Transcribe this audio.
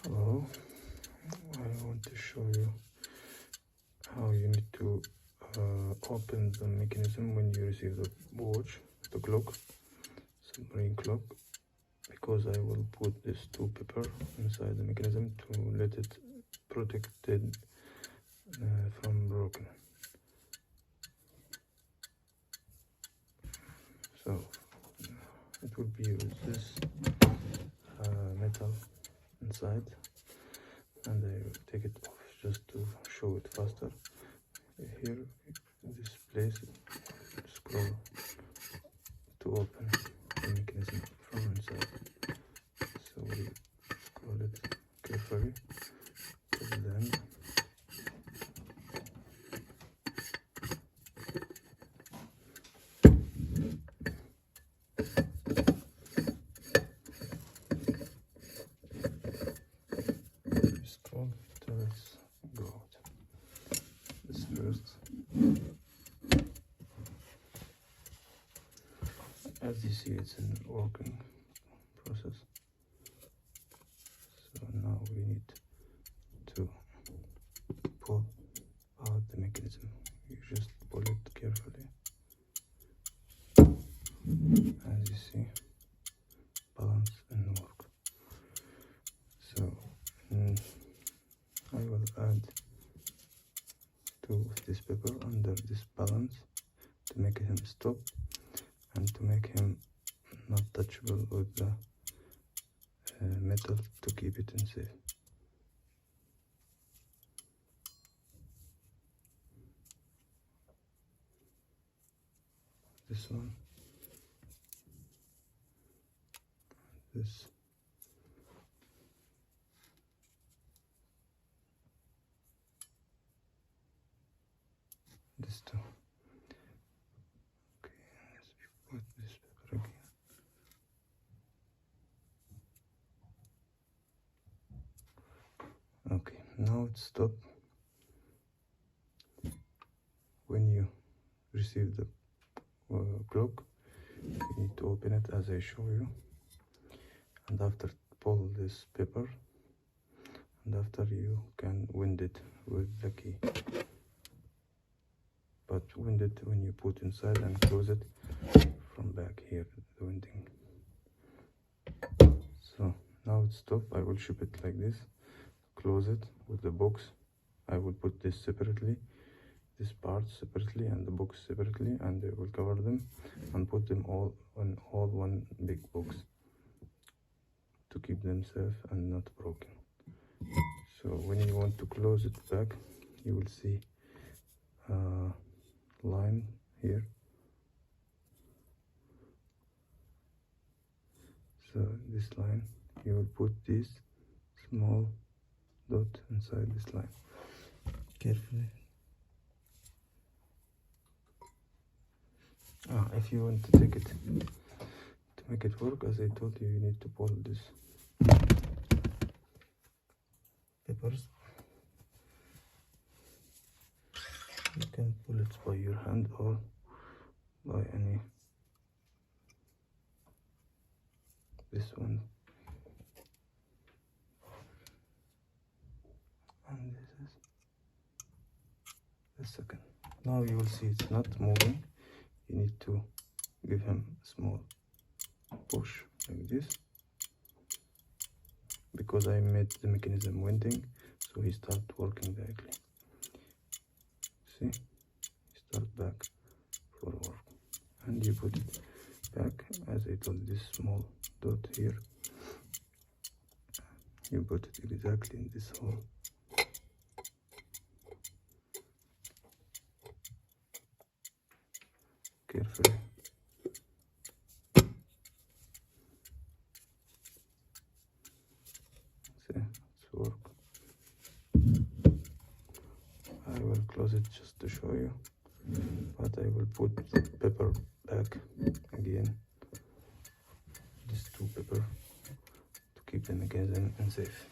So I want to show you how you need to open the mechanism when you receive the watch, the clock, submarine clock, because I will put this two pepper inside the mechanism to let it protected from broken. So it will be with this metal inside, and I will take it off just to show it faster. Here, this place, scroll to open the mechanism from inside. So we scroll it carefully to the end. Scroll till it's go out. This first. As you see, it's in working process. So now we need to pull out the mechanism. You just pull it carefully. As you see, balance and work. So I will add two of this paper under this balance to make him stop and to make him not touchable with the metal to keep it in safe. This one, this, this two. Okay, let's put this paper again. Okay, now it's stop. When you receive the clock, you need to open it as I show you, and after pull this paper, and after you can wind it with the key, but wind it when you put inside and close it from back here, the winding. So now it's stop. I will ship it like this, close it with the box. I will put this separately, this part separately and the box separately, and I will cover them and put them all on one big box to keep them safe and not broken. So when you want to close it back, you will see a line here. So this line, you will put this small dot inside this line carefully. If you want to take it to make it work, as I told you, you need to pull this papers. You can pull it by your hand or by any this one, and this is the second. Now you will see it's not moving. You need to give him a small push like this, because I made the mechanism winding, so he starts working directly. See, he starts back forward, and you put it back as I told, this small dot here. You put it exactly in this hole. Carefully. See, it's work. I will close it just to show you, but I will put the paper back again, these two paper, to keep the mechanism safe.